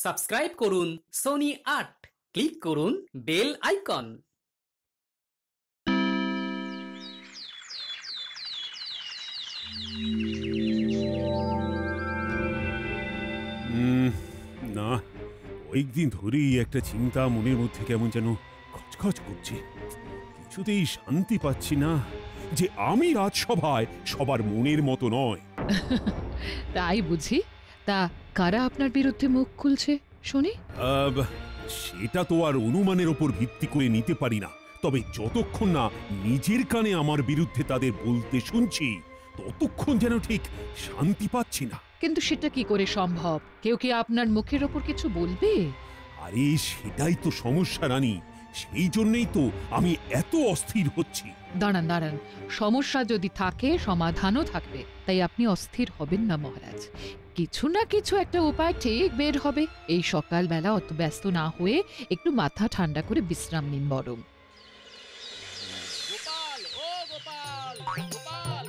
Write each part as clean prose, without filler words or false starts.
Subscribe করুন Sony ৮, click করুন bell icon. না, কয়েকদিন ধরেই একটা চিন্তা মনের মধ্যে কেমন যেন খচখচ করছে। কিছুতেই শান্তি পাচ্ছি না যে আমি রাজসভায় সবার মনের মতো নয়। তাই বুঝি? তা কারা আপনার বিরুদ্ধে মুখ খুলছে শুনি? সেটা তো আর অনুমানের ওপর ভিত্তি করে নিতে পারি না, তবে যতক্ষণ না নিজের কানে আমার বিরুদ্ধে তাদের বলতে শুনছি ততক্ষণ যেন ঠিক শান্তি পাচ্ছি না। কিন্তু সেটা কি করে সম্ভব? কেউ কি আপনার মুখের ওপর কিছু বলবে? আরে সেটাই তো সমস্যা রানী, সেই জন্যই তো আমি এত অস্থির হচ্ছি। দাঁড়ান দাঁড়ান, সমস্যা যদি থাকে সমাধানও থাকবে, তাই আপনি অস্থির হবেন না মহারাজ। কিছু না কিছু একটা উপায় ঠিক বের হবে। এই সকালবেলা অত ব্যস্ত না হয়ে একটু মাথা ঠান্ডা করে বিশ্রাম নিন বরং। গোপাল, ও গোপাল, গোপাল।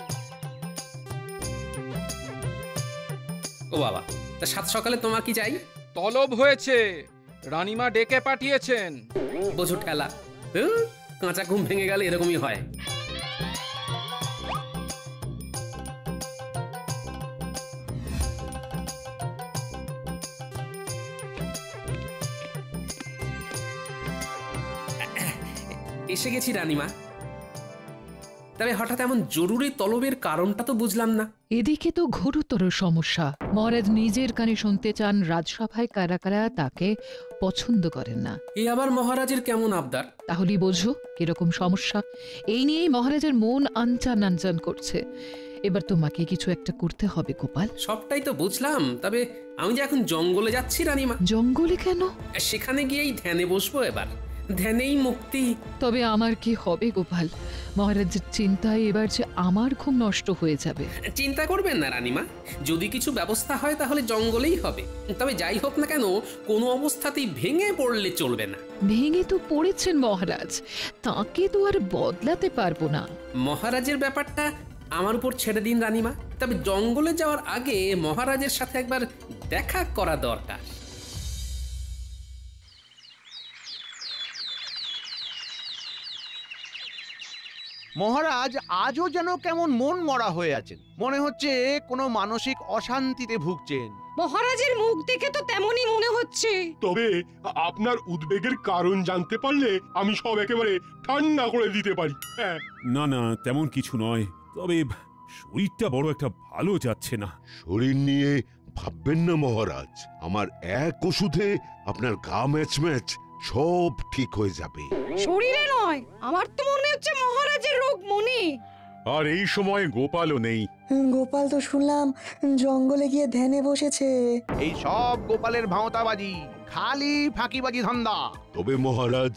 ও বাবা, তা সাত সকালে তোমার কি চাই? তলব হয়েছে, রানীমা ডেকে পাঠিয়েছেন। বোঝো ঠেলা, কাঁচা ঘুম ভেঙে গেলে এরকমই হয়। এসে গেছি রানীমা। তবে হঠাৎ এমন জরুরি তলবের কারণটা তো বুঝলাম না। এদিকে তো ঘোরতর সমস্যা। মহারাজ নিজের কানে শুনতে চান রাজসভায় কারা কারা তাকে পছন্দ করেন না। এ আবার মহারাজের কেমন আবদার? তাহলেই বোঝো কিরকম সমস্যা। এই নিয়েই মহারাজের মন আনচান আনচান করছে। এবার তোমাকে কিছু একটা করতে হবে গোপাল। সবটাই তো বুঝলাম, তবে আমি যে এখন জঙ্গলে যাচ্ছি রানীমা। জঙ্গলে কেন? সেখানে গিয়েই ধ্যানে বসবো এবার। ধ্যানেই মুক্তি। তবে আমার কি হবে গোপাল? মহারাজের চিন্তায় এবার যে আমার ঘুম নষ্ট হয়ে যাবে। চিন্তা করবেন না রানীমা, যদি কিছু ব্যবস্থা হয় তাহলে জঙ্গলেই হবে। তবে যাই হোক না কেন, কোনো অবস্থাতেই ভেঙে পড়লে চলবে না। ভেঙে তো পড়েছেন মহারাজ, তাকে তো আর বদলাতে পারবো না। মহারাজের ব্যাপারটা আমার উপর ছেড়ে দিন রানীমা। তবে জঙ্গলে যাওয়ার আগে মহারাজের সাথে একবার দেখা করা দরকার। মহারাজ আজও যেন কেমন মন মরা হয়ে আছেন, মনে হচ্ছে কোনো মানসিক অশান্তিতে ভুগছেন। মহারাজের মুখ দেখে তো তেমনই মনে হচ্ছে। তবে আপনার উদ্বেগের কারণ জানতে পারলে আমি সব একেবারে ঠান্ডা করে দিতে পারি। হ্যাঁ, না না, তেমন কিছু নয়, তবে শরীরটা বড় একটা ভালো যাচ্ছে না। শরীর নিয়ে ভাববেন না মহারাজ, আমার এক ওষুধে আপনার গা ম্যাচ ম্যাচ সব ঠিক হয়ে যাবে। শরীরে নয়, আমার তো মনে হচ্ছে মহারাজের রোগ মনে। আর এই সময় গোপালও নেই। গোপাল তো শুনলাম জঙ্গলে গিয়ে ধ্যানে বসেছে। এই সব গোপালের ভাঁওতাবাজি, খালি ফাঁকিবাজি ধান্দা। তবে মহারাজ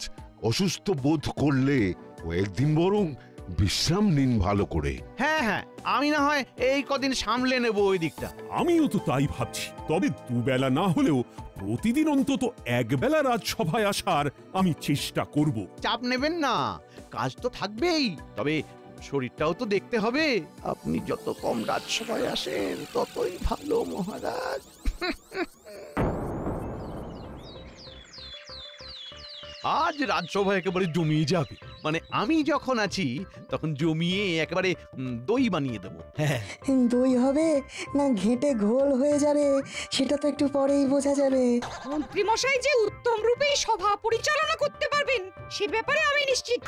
অসুস্থ বোধ করলে কয়েকদিন বরং বিশ্রাম নিন ভালো করে। হ্যাঁ হ্যাঁ, আমি না হয় এই কদিন সামলে নেব ওই দিকটা। আমিও তো তাই ভাবছি, তবে দুবেলা না হলেও প্রতিদিন অন্তত একবেলা রাজসভায় আসার আমি চেষ্টা করব। চাপ নেবেন না, কাজ তো থাকবেই, তবে শরীরটাও তো দেখতে হবে। আপনি যত কম রাজসভায় আসেন ততই ভালো মহারাজ। আজ রাজসভা একেবারে জমিয়ে যাবে, মানে আমি যখন আছি তখন জমিয়ে একেবারে দই বানিয়ে দেবো। হ্যাঁ, দই হবে না ঘেঁটে ঘোল হয়ে যাবে সেটা তো একটু পরেই বোঝা যাবে। মন্ত্রী মশাই যে উত্তম রূপেই সভা পরিচালনা করতে পারবেন সে ব্যাপারে আমি নিশ্চিত।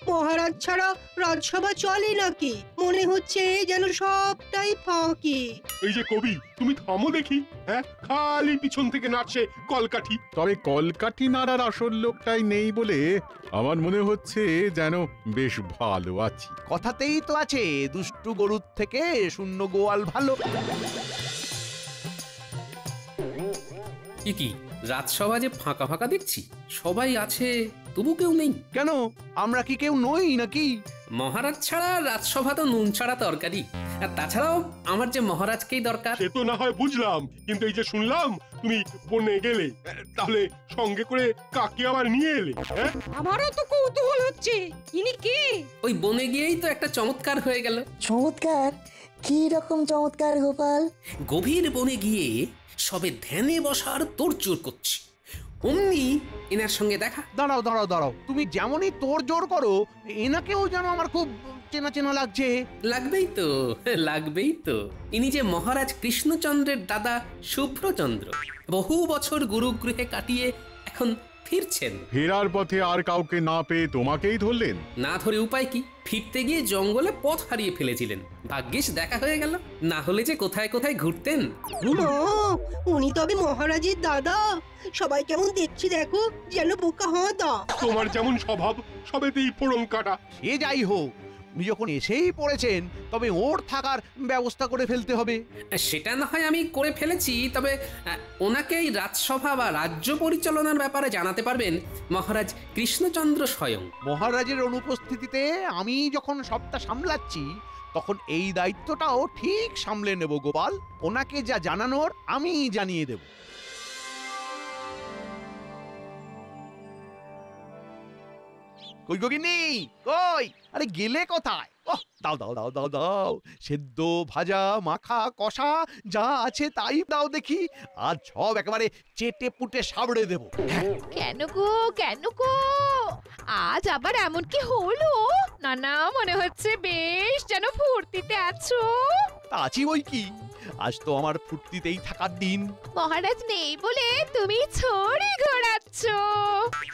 মহারাজ ছাড়া রাজসভা চলে নাকি? মনে হচ্ছে যেন সবটাই ফাঁকি। এই যে কবি, তুমি থামো দেখি। হ্যাঁ, খালি পিছন থেকে নাচছে কলকাঠি। তবে কলকাঠি নাড়ার আসল লোকটাই নেই বলে আমার মনে হচ্ছে যেন বেশ ভালো আছি। কথাতেই তো আছে, দুষ্টু গরুর থেকে শূন্য গোয়াল ভালো। কি রাজসভা যে ফাঁকা ফাঁকা দেখছি, সবাই আছে তবু কেউ নেই কেন? আমরা কি কেউ নই নাকি? মহারাজ ছাড়া রাজসভা তো নুন ছাড়া তরকারি। আর তাছাড়াও আমার যে মহারাজকেই দরকার। সে তো না হয় বুঝলাম, কিন্তু এই যে শুনলাম তুমি বনে গেলে, তাহলে সঙ্গে করে কাকে আবার নিয়ে এলে? হ্যাঁ, আমারও তো কৌতূহল হচ্ছে, ইনি কে? ওই বনে গিয়েই তো একটা চমৎকার হয়ে গেল। চমৎকার? কি রকম চমৎকার গোপাল? গভীর বনে গিয়ে সবে ধ্যানে বসার তোড়জোড় করছি, অমনি এনার সঙ্গে দেখা। দাঁড়াও দাঁড়াও দাঁড়াও, তুমি যেমনই তোর জোর করো এনাকেও যেন আমার খুব চেনা চেনা লাগছে। লাগবেই তো। ইনি যে মহারাজ কৃষ্ণচন্দ্রের দাদা শুভ্রচন্দ্র, বহু বছর গুরুগৃহে কাটিয়ে এখন ফিরছেন। ফেরার পথে আর কাউকে না পেয়ে তোমাকেই ধরলেন? না ধরে উপায় কি, ফিরতে গিয়ে জঙ্গলে পথ হারিয়ে ফেলেছিলেন, ভাগ্যিস দেখা হয়ে গেল, না হলে যে কোথায় কোথায় ঘুরতেন। উনি তবে মহারাজের দাদা? সবাই কেমন দেখছি দেখো, যেন বোকা হাঁদা। তোমার যেমন স্বভাব সবেতেই ফোড়ন কাটা। সে যাই হোক, উনি যখন এসেই পড়েছেন তবে ওর থাকার ব্যবস্থা করে ফেলতে হবে। সেটা না হয় আমি করে ফেলেছি, তবে ওনাকে এই রাজসভা বা রাজ্য পরিচালনার ব্যাপারে জানাতে পারবেন মহারাজ কৃষ্ণচন্দ্র স্বয়ং। মহারাজের অনুপস্থিতিতে আমি যখন সবটা সামলাচ্ছি তখন এই দায়িত্বটাও ঠিক সামলে নেব গোপাল। ওনাকে যা জানানোর আমি জানিয়ে দেব। কই গগিনি, কই? আরে গেলে কোথায়? ওহ, দাও দাও দাও দাও দাও, সেদ্ধ ভাজা মাখা কষা যা আছে তাই দাও দেখি, আজ সব একেবারে চেটে পুটে সাবড়ে দেব। কেন গো আজ আবার এমন কি হলো? না মনে হচ্ছে বেশ যেন ফুর্তিতে আছো। তা আছি ওই কি, আজ তো আমার ফুর্তিতেই থাকার দিন। মহারাজ নেই বলে তুমি ছড়ি ঘোরাচ্ছ।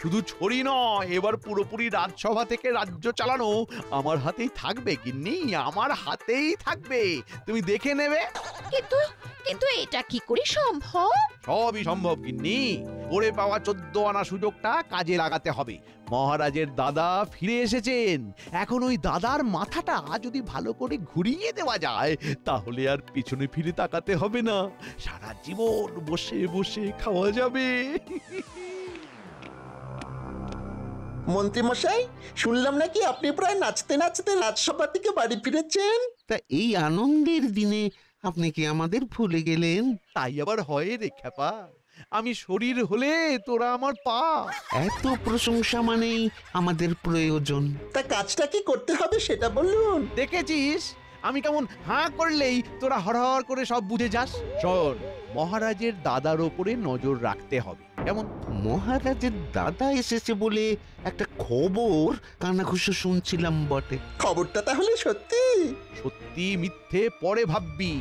শুধু ছড়ি নয়, এবার পুরোপুরি রাজসভা থেকে রাজ্য চালানো আমার হাতেই থাকবে গিন্নি, আমার হাতেই থাকবে, তুমি দেখে নেবে। কিন্তু এটা কি করে সম্ভব? সবই সম্ভব গিন্নি, ওরে পাওয়া 14 আনা সুযোগটা কাজে লাগাতে হবে। মহারাজের দাদা ফিরে এসেছেন, এখন ওই দাদার মাথাটা যদি ভালো করে ঘুরিয়ে দেওয়া যায় তাহলে আর পিছনে ফিরে তাকাতে হবে না, সারা জীবন বসে বসে খাওয়া যাবে। মন্ত্রী মশাই, শুনলাম নাকি আপনি প্রায় নাচতে নাচতে রাজসভা থেকে বাড়ি ফিরেছেন। তা এই আনন্দের দিনে আপনি কি আমাদের ভুলে গেলেন? তাই আবার হয় রে খেপা, আমি শরীর হলে তোরা আমার পা। এত প্রশংসা মানেই আমাদের প্রয়োজন। তা কাজটা কি করতে হবে সেটা বলুন। দেখেছিস আমি কেমন হাঁ করলেই তোরা হরহর করে সব বুঝে যাস। শোন, মহারাজের দাদার ওপরে নজর রাখতে হবে। কেমন? মহারাজের দাদা এসেছে বলে একটা খবর কানাঘুষো শুনছিলাম বটে। খবরটা তাহলে সত্যি? সত্যি মিথ্যে পরে ভাববি,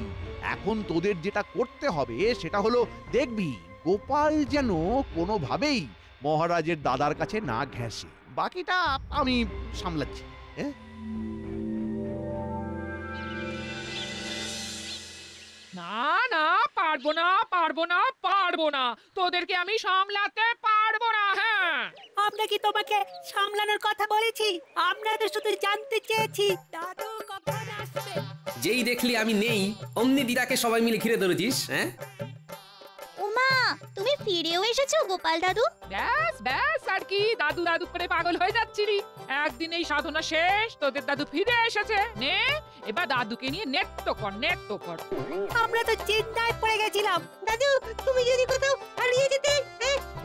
এখন তোদের যেটা করতে হবে সেটা হলো দেখবি গোপাল যেন কোনোভাবেই মহারাজের দাদার কাছে না ঘেঁষে। বাকিটা আমি সামলাচ্ছি। না পারবো না, তোদেরকে আমি সামলাতে পারবো না। হ্যাঁ, আমরা কি তোমাকে সামলানোর কথা বলেছি? আমরা তো শুধু জানতে চেয়েছি দাদু কখন আসবে। যেই দেখলি আমি নেই অমনি দিদাকে সবাই মিলে ঘিরে ধরেছিস। হ্যাঁ, ওমা, তুমি ফিরেও এসেছো গোপাল দাদু। ব্যাস আর কি, দাদু করে পাগল হয়ে যাচ্ছিলি। একদিন এই সাধনা শেষ, তোদের দাদু ফিরে এসেছে। নে এবার দাদুকে নিয়ে নেত্য কর। আমরা তো চিন্তায় পড়ে গেছিলাম দাদু, তুমি যদি কোথাও হারিয়ে যেতে,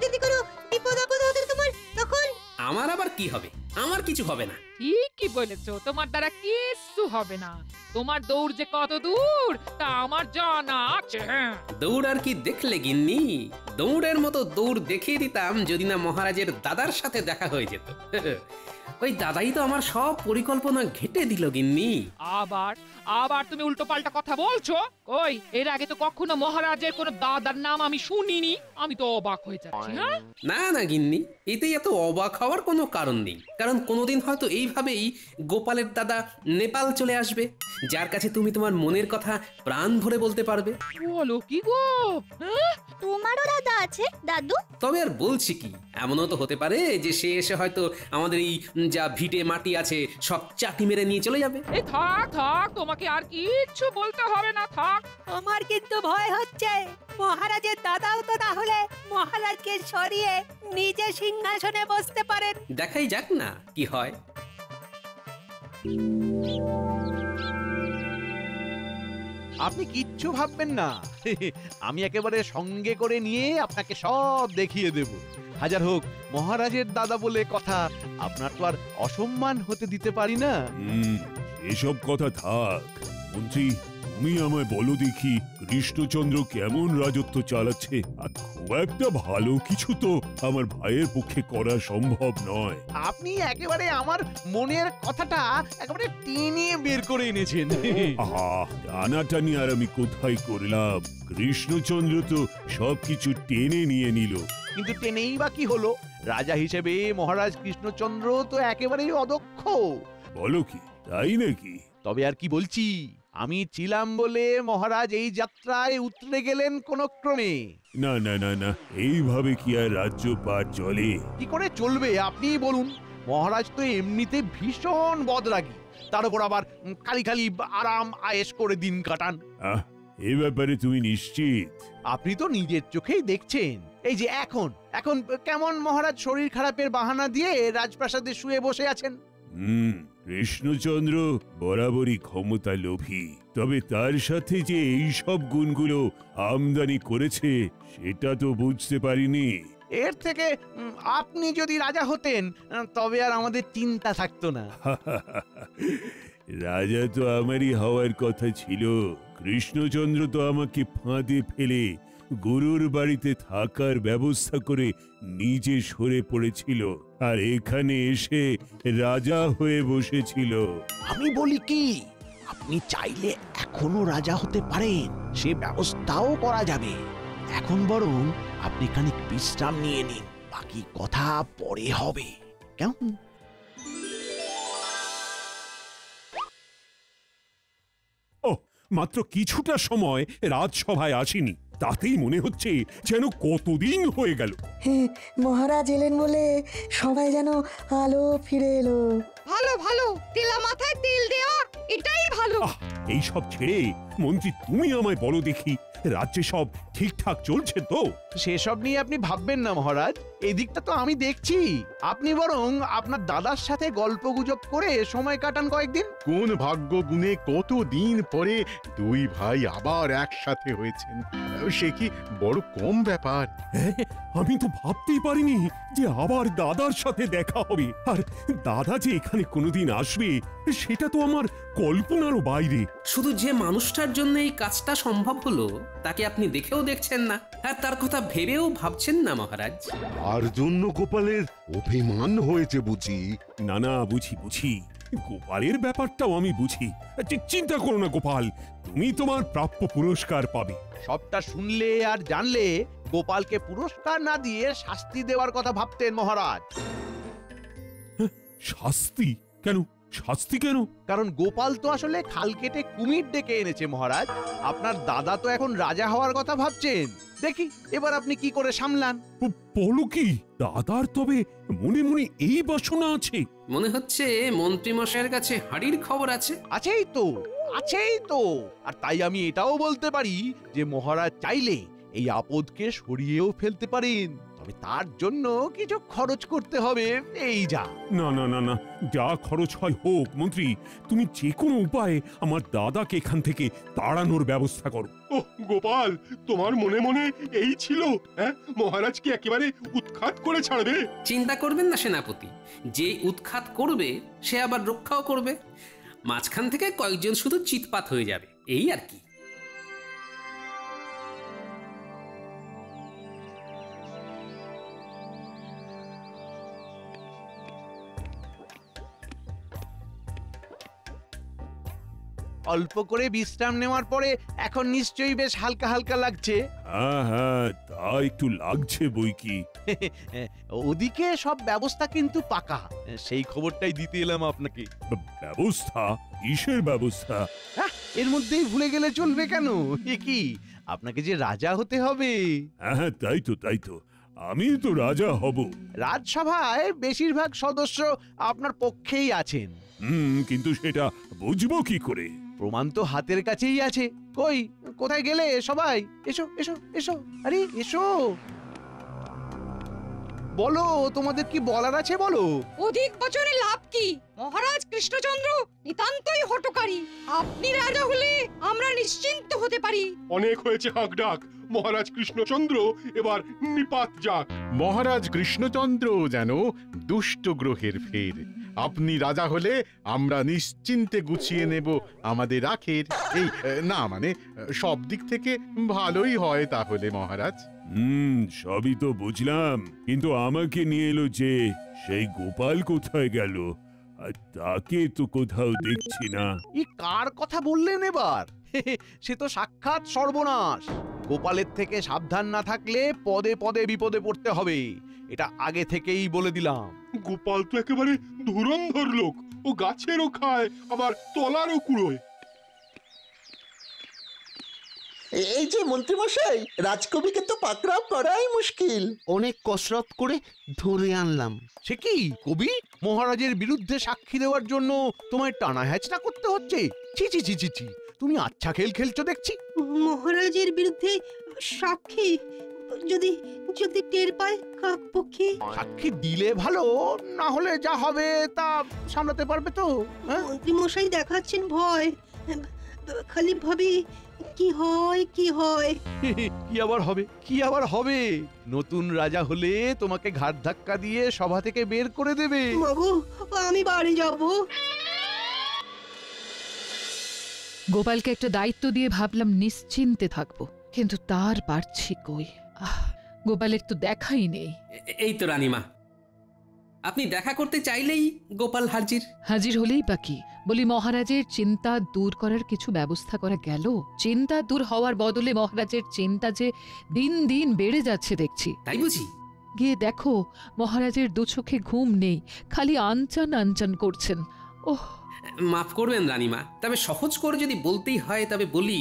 যদি কোনো বিপদ আপদ হতো তোমার, তখন। আমার আবার কি হবে? আমার কিছু হবে না। ঠিকই বলেছো, তোমার দ্বারা কিচ্ছু হবে না। তোমার দৌড় যে কত দূর তা আমার জানা আছে। দৌড় আর কি দেখলে গিন্নি, দৌড়ের মতো দৌড় দেখিয়ে দিতাম যদি না মহারাজের দাদার সাথে দেখা হয়ে যেত। ওই দাদাই তো আমার সব পরিকল্পনা ঘেটে দিল গিন্নি। আবার তুমি উল্টো পাল্টা কথা বলছো। ওই এর আগে তো কখনো মহারাজের কোনো দাদার নাম আমি শুনিনি, আমি তো অবাক হয়ে যাচ্ছি। হ্যাঁ, না গিন্নি, এতেই এত অবাক হওয়ার কোনো কারণ নেই, কারণ কোনোদিন হয়তো এইভাবেই গোপালের দাদা নেপাল চলে আসবে, যার কাছে তুমি তোমার মনের কথা প্রাণ ভরে বলতে পারবে। বলো কি গো? তোমারও দাদা আছে দাদু? তবে আর বলছি কি, এমনও তো হতে পারে যে সে এসে হয়তো আমাদের এই যা ভিটে মাটি আছে সব চাটি মেরে নিয়ে চলে যাবে। এই থাক, তোমাকে আর কিচ্ছু বলতে হবে না, থাক। আমার কিন্তু ভয় হচ্ছে, মহারাজের দাদাও তো তাহলে মহারাজকে সরিয়ে নিজে সিংহাসনে বসতে পারেন। দেখাই যাক না কি হয়। আপনি কিচ্ছু ভাববেন না, আমি একেবারে সঙ্গে করে নিয়ে আপনাকে সব দেখিয়ে দেব। হাজার হোক মহারাজের দাদা বলে কথা, আপনার তো আর অসম্মান হতে দিতে পারি না। এসব কথা থাক মন্ত্রী, তুমি আমায় বলো দেখি কৃষ্ণচন্দ্র কেমন রাজত্ব চালাচ্ছে? আর খুব একটা ভালো কিছু তো আমার ভাইয়ের পক্ষে করা সম্ভব নয়। আপনি একেবারে আমার মনের কথাটা একেবারে টেনে বের করে এনেছেন। আহা, টানাটানি আর আমি কোথায় করলাম? কৃষ্ণচন্দ্র তো সবকিছু টেনে নিয়ে নিল। কিন্তু টেনেই বা কি হলো? রাজা হিসেবে মহারাজ কৃষ্ণচন্দ্র তো একেবারেই অদক্ষ। বলো কি, তাই নাকি? তবে আর কি বলছি, আমি ছিলাম বলে মহারাজ এই যাত্রায় উতরে গেলেন কোন ক্রমে। না না না না, এইভাবে কি আর রাজ্য পার চলে? কি করে চলবে আপনি বলুন? মহারাজ তো এমনিতে ভীষণ বদরাগী, তার উপর আবার খালি খালি আরাম আয়েশ করে দিন কাটান। এই ব্যাপারে তুমি নিশ্চিত? আপনি তো নিজের চোখেই দেখছেন। এই যে এখন এখন কেমন মহারাজ শরীর খারাপের বাহানা দিয়ে রাজপ্রাসাদে শুয়ে বসে আছেন। কৃষ্ণচন্দ্র বরাবরই ক্ষমতা লোভী, তবে তার সাথে যে এই সব গুণগুলো আমদানি করেছে সেটা তো বুঝতে পারিনি। এর থেকে আপনি যদি রাজা হতেন তবে আর আমাদের চিন্তা থাকতো না। রাজা তো আমারই হওয়ার কথা ছিল। কৃষ্ণচন্দ্র তো আমাকে ফাঁদে ফেলে গুরুর বাড়িতে থাকার ব্যবস্থা করে নিজে সরে পড়েছিল, আর এখানে এসে রাজা হয়ে বসেছিল। আমি বলি কি, আপনি চাইলে এখনো রাজা হতে পারেন, সে ব্যবস্থাও করা যাবে। এখন বরং আপনি খানিক বিশ্রাম নিয়ে নিন, বাকি কথা পরে হবে, কেমন? ও, মাত্র কিছুটা সময় রাজসভায় আসিনি, তাতেই মনে হচ্ছে যেন কতদিন হয়ে গেল। মহারাজ এলেন বলে সবাই যেন আলো ফিরে এলো। ভালো ভালো, তেলা মাথায় তেল দেওয়া, এটাই ভালো। এই সব ছেড়ে মন্ত্রী তুমি আমায় বলো দেখি, রাজ্যে সব ঠিকঠাক চলছে তো? সেসব নিয়ে আপনি ভাববেন না মহারাজ, এই দিকটা তো আমি দেখছি। আপনি বরং আপনার দাদার সাথে গল্প গুজব করে সময় কাটান কয়েকদিন। কোন ভাগ্য গুণে কতদিন পরে দুই ভাই আবার একসাথে হয়েছেন, সে কি বড় কম ব্যাপার? আমি তো ভাবতেই পারিনি যে আবার দাদার সাথে দেখা হবে, আর দাদা যে এখানে কোনোদিন আসবে সেটা তো আমার কল্পনারও বাইরে। শুধু যে মানুষটার জন্য এই কাজটা সম্ভব হলো তাকে আপনি দেখেও দেখছেন না, আর তার কথা ভেবেও ভাবছেন না মহারাজ। আর জন্য গোপালের অভিমান হয়েছে বুঝি? না না, বুঝি বুঝি, গোপালের ব্যাপারটাও আমি বুঝি। চিন্তা করো না গোপাল, তুমি তোমার প্রাপ্য পুরস্কার পাবে। সবটা শুনলে আর জানলে গোপালকে পুরস্কার না দিয়ে শাস্তি দেওয়ার কথা ভাবতেন মহারাজ। শাস্তি কেন? শাস্তি কেন? কারণ গোপাল তো আসলে খাল কেটে কুমির ডেকে এনেছে মহারাজ। আপনার দাদা তো এখন রাজা হওয়ার কথা ভাবছেন, দেখি এবার আপনি কি করে সামলান। বলো কি, দাদার তবে মনে মনে এই বাসনা আছে? মনে হচ্ছে মন্ত্রী মশাইয়ের কাছে হাড়ির খবর আছে। আছেই তো, আছেই তো। আর তাই আমি এটাও বলতে পারি যে মহারাজ চাইলে এই আপদকে সরিয়েও ফেলতে পারেন, তবে তার জন্য কিছু খরচ করতে হবে, এই যা। না না না না, যা খরচ হয় হোক মন্ত্রী, তুমি যে কোনো উপায়ে আমার দাদাকে এখান থেকে তাড়ানোর ব্যবস্থা করো। ওহ গোপাল, তোমার মনে মনে এই ছিল? হ্যাঁ, মহারাজ কি একেবারে উৎখাত করে ছাড়বে? চিন্তা করবেন না সেনাপতি, যে উৎখাত করবে সে আবার রক্ষাও করবে। মাঝখান থেকে কয়েকজন শুধু চিৎপাত হয়ে যাবে, এই আর কি। অল্প করে বিশ্রাম নেওয়ার পরে এখন নিশ্চয়ই বেশ হালকা হালকা লাগছে। হ্যাঁ হ্যাঁ, তা একটু লাগছে বই কি। ওদিকে সব ব্যবস্থা কিন্তু পাকা, সেই খবরটাই দিতে এলাম আপনাকে। ব্যবস্থা? কিসের ব্যবস্থা? এর মধ্যেই ভুলে গেলে চলবে কেন? এ কি, আপনাকে যে রাজা হতে হবে। হ্যাঁ তাই তো, তাই তো, আমি তো রাজা হব। রাজসভায় বেশিরভাগ সদস্য আপনার পক্ষেই আছেন। কিন্তু সেটা বুঝবো কি করে? প্রমাণ তো হাতের কাছেই আছে। কই, কোথায় গেলে সবাই? এসো এসো এসো, আরে এসো, বলো তোমাদের কি বলার আছে বলো। অধিক বচনে লাভ কি? মহারাজ কৃষ্ণচন্দ্র নিতান্তই হঠকারী। আপনি রাজা হলে আমরা নিশ্চিন্ত হতে পারি। অনেক হয়েছে হাঁক ডাক, মহারাজ কৃষ্ণচন্দ্র এবার নিপাত যাক। মহারাজ কৃষ্ণচন্দ্র যেন দুষ্ট গ্রহের ফের, আপনি রাজা হলে আমরা নিশ্চিন্তে গুছিয়ে নেব আমাদের আখের। এই না মানে সব দিক থেকে ভালোই হয় তাহলে মহারাজ। সবই তো বুঝলাম, কিন্তু আমাকে নিয়ে এলো যে সেই গোপাল কোথায় গেল? আর তাকে তো কোথাও দেখছি না। কার কথা বললেন এবার? সে তো সাক্ষাৎ সর্বনাশ। গোপালের থেকে সাবধান না থাকলে পদে পদে বিপদে পড়তে হবে, এটা আগে থেকেই বলে দিলাম। গোপাল তো একেবারে ধুরন্ধর লোক, ও গাছেরও খায় আবার তলারও কুড়োয়। এই যে মন্ত্রীমশাই, রাজকবিকে তো পাকড়াও করাই মুশকিল। অনেক কসরত করে ধরে আনলাম। সে কি কবি? মহারাজের বিরুদ্ধে সাক্ষী দেওয়ার জন্য তোমায় টানা হ্যাচড়া করতে হচ্ছে? ছি ছি ছি ছি ছি, তুমি আচ্ছা খেল খেলছো দেখছি। মহারাজের বিরুদ্ধে সাক্ষী যদি যদি টের পায় কাকপক্ষী? সাক্ষী দিলে ভালো, না হলে যা হবে তা সামলাতে পারবে তো? মন্ত্রী মশাই দেখাচ্ছেন ভয়, খালি ভাবি কি হয় কি হয়। কি আবার হবে, কি আবার হবে? নতুন রাজা হলে তোমাকে ঘাট ধাক্কা দিয়ে সভা থেকে বের করে দেবে। বাবু আমি বাড়ি যাব। গোপালকে একটা দায়িত্ব দিয়ে ভাবলাম নিশ্চিন্তে থাকবো, কিন্তু তার পারছি কই। গোপালের তো দেখাই নেই। এই তো রানীমা, আপনি দেখা করতে চাইলেই গোপাল হাজির। হাজির হলেই বাকি বলি, মহারাজের চিন্তা দূর করার কিছু ব্যবস্থা করা গেল? চিন্তা দূর হওয়ার বদলে মহারাজের চিন্তা যে দিন দিন বেড়ে যাচ্ছে দেখছি। তাই বুঝি? গিয়ে দেখো মহারাজের দু চোখে ঘুম নেই, খালি আনচান আনচান করছেন। ওহ, মাফ করবেন রানীমা, তবে সহজ করে যদি বলতেই হয় তবে বলি,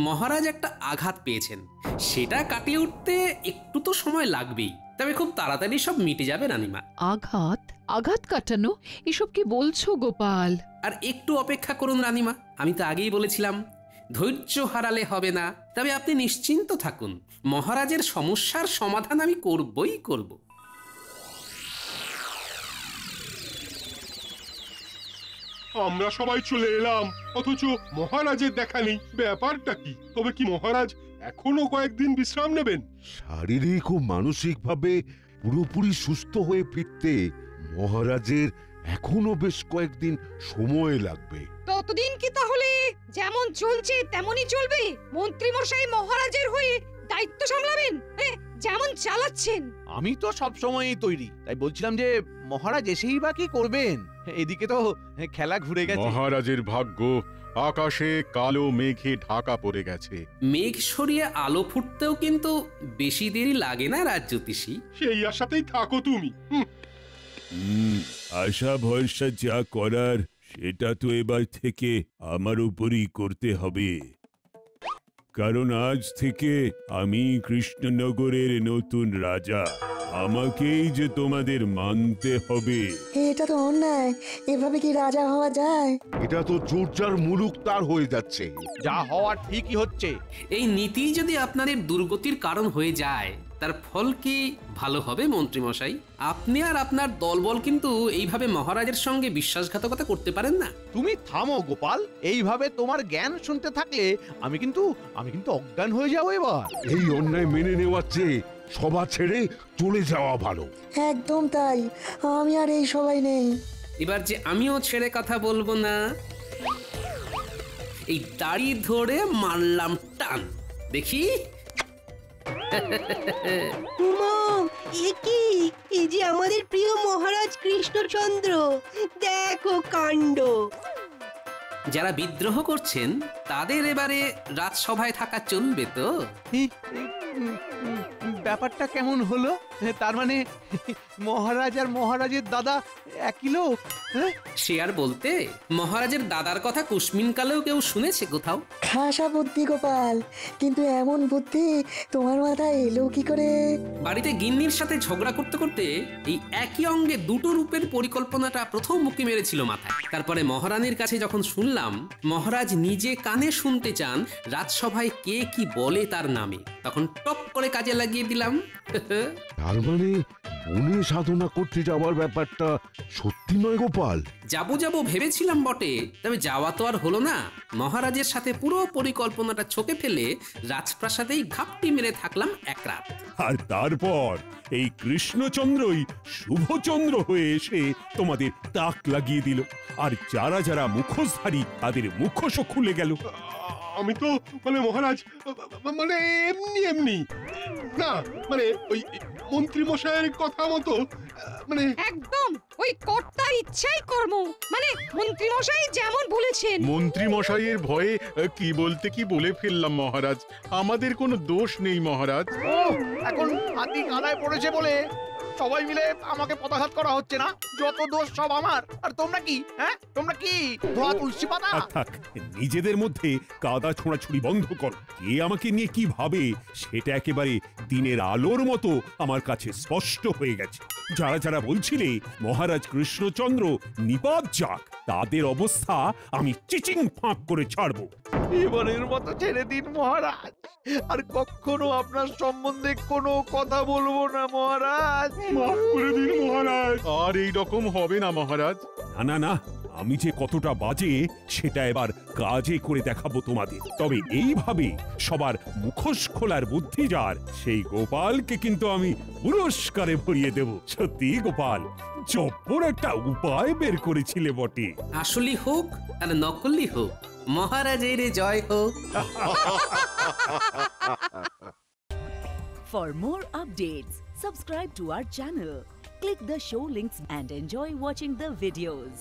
মহারাজ একটা আঘাত পেয়েছেন, সেটা কাটিয়ে উঠতে একটু তো সময় লাগবেই, তবে খুব তাড়াতাড়ি সব মিটে যাবে রানীমা। আঘাত? আঘাত কাটানো? এসব কি বলছো গোপাল? আর একটু অপেক্ষা করুন রানীমা, আমি তো আগেই বলেছিলাম ধৈর্য হারালে হবে না। তবে আপনি নিশ্চিন্ত থাকুন, মহারাজের সমস্যার সমাধান আমি করবই করব। আমরা সবাই চলে এলাম, অথচ মহারাজের দেখা নেই, ব্যাপারটা কি? তবে কি মহারাজ এখনো কয়েকদিন বিশ্রাম নেবেন? শারীরিক ও মানসিকভাবে পুরোপুরি সুস্থ হয়ে ফিরতে মহারাজের এখনো বেশ কয়েকদিন সময় লাগবে। ততদিন কি তাহলে যেমন চলছে তেমনই চলবে? মন্ত্রী মশাই মহারাজের হয়ে দায়িত্ব সামলাবেন, যেমন চালাচ্ছেন। আমি তো সব সময়ই তৈরি, তাই বলছিলাম যে মহারাজ এসেই বা কি করবেন? এদিকে তো খেলা ঘুরে গেছে। মহারাজের ভাগ্য আকাশে কালো মেঘে ঢাকা পড়ে গেছে। মেঘ সরিয়ে আলো ফুটতেও কিন্তু বেশি দেরি লাগে না রাজজ্যোতিষী। সেই আশাতেই থাকো তুমি। আশা ভরসা যা করার সেটা তো এবার থেকে আমার উপরই করতে হবে, কারণ আজ থেকে আমি কৃষ্ণনগরের নতুন রাজা। আমাকেই যে তোমাদের মানতে হবে। এটা তো অন্যায়, এভাবে কি রাজা হওয়া যায়? এটা তো চোরজার মুলুক তার হয়ে যাচ্ছে। যা হওয়ার ঠিকই হচ্ছে। এই নীতি যদি আপনাদের দুর্গতির কারণ হয়ে যায়, তার ফল কি ভালো হবে মন্ত্রী মশাই? আপনি আর আপনার দলবল কিন্তু এইভাবে মহারাজের সঙ্গে বিশ্বাসঘাতকতা করতে পারেন না। তুমি থামো গোপাল, এইভাবে তোমার জ্ঞান শুনতে থাকলে আমি কিন্তু অজ্ঞান হয়ে যাবো এবার। এই অন্যায় মেনে নেওয়ার চেয়ে সভা ছেড়ে চলে যাওয়া ভালো। একদম তাই, আমি আর এই সবাই নেই। এবার যে আমিও ছেড়ে কথা বলবো না, এই দাড়ি ধরে মারলাম টান, দেখি। এই যে আমাদের প্রিয় মহারাজ কৃষ্ণচন্দ্র, দেখো কাণ্ড। যারা বিদ্রোহ করছেন তাদের এবারে রাজসভায় থাকা চলবে তো? ব্যাপারটা কেমন হলো? তার মানে মহারাজ আর মহারাজের দাদা একই লোক? সে আর বলতে, মহারাজের দাদার কথা কুসমিন কালেও কেউ শুনেছে কোথাও? খাসা বুদ্ধি গোপাল, কিন্তু এমন বুদ্ধি তোমার মাথায় এলো কি করে? বাড়িতে গিন্নির সাথে ঝগড়া করতে করতে এই একই অঙ্গে দুটো রূপের পরিকল্পনাটা প্রথম মুখে মেরেছিল মাথায়। তারপরে মহারানীর কাছে যখন শুনলাম মহারাজ নিজে কানে শুনতে চান রাজসভায় কে কি বলে তার নামে, তখন টপ করে কাজে লাগিয়ে দিলাম। তার মানে বনে সাধনা করতে যাওয়ার ব্যাপারটা সত্যি নয় গোপাল? যাবো ভেবেছিলাম বটে, তবে যাওয়া তো আর হলো না। মহারাজের সাথে পুরো পরিকল্পনাটা ছকে ফেলে রাজপ্রাসাদেই ঘাপটি মেরে থাকলাম এক রাত। আর তারপর এই কৃষ্ণচন্দ্রই শুভচন্দ্র হয়ে এসে তোমাদের তাক লাগিয়ে দিল, আর যারা যারা মুখোশধারী তাদের মুখোশও খুলে গেল। আমি তো মানে মহারাজ মানে এমনি এমনি না, মানে ওই মন্ত্রী মশাইয়ের কথা মতো মানে একদম ওই কর্তার ইচ্ছাই কর্ম, মানে মন্ত্রী মশাই যেমন বলেছেন। মন্ত্রী মশাইয়ের ভয়ে কি বলতে কি বলে ফেললাম মহারাজ, আমাদের কোনো দোষ নেই মহারাজ। ও এখন হাতি কাদায় পড়েছে বলে সবাই মিলে আমাকে পদাঘাত করা হচ্ছে না? যত দোষ সব আমার, আর তোমরা কি? হ্যাঁ, তোমরা কি ধোয়া তুলসী পাতা? থাক, নিজেদের মধ্যে কাদা ছোঁড়াছুড়ি বন্ধ কর। কে আমাকে নিয়ে কি ভাবে সেটা একেবারে দিনের আলোর মতো আমার কাছে স্পষ্ট হয়ে গেছে। যারা যারা বলছিলে মহারাজ কৃষ্ণচন্দ্র নিপাত যাক, তাদের অবস্থা আমি চিচিং ফাঁক করে ছাড়বো। এবারের মতো ছেড়ে দিন মহারাজ, আর কখনো আপনার সম্বন্ধে কোনো কথা বলবো না মহারাজ। মাফ করে দিন মহারাজ। আর এই রকম হবে না মহারাজ। না না না, আমি যে কতটা বাজে সেটা এবার কাজে করে দেখাবো তোমাদের। তবে এইভাবে সবার মুখোশ খোলার বুদ্ধি যার, সেই গোপালকে কিন্তু আমি পুরস্কারে ভরিয়ে দেব। সত্যি গোপাল, জব্বর একটা উপায় বের করেছিলে বটে। আসলি হোক আর নকলি হোক, মহারাজের জয় হোক। For more updates, subscribe to our channel, click the show links and enjoy watching the videos.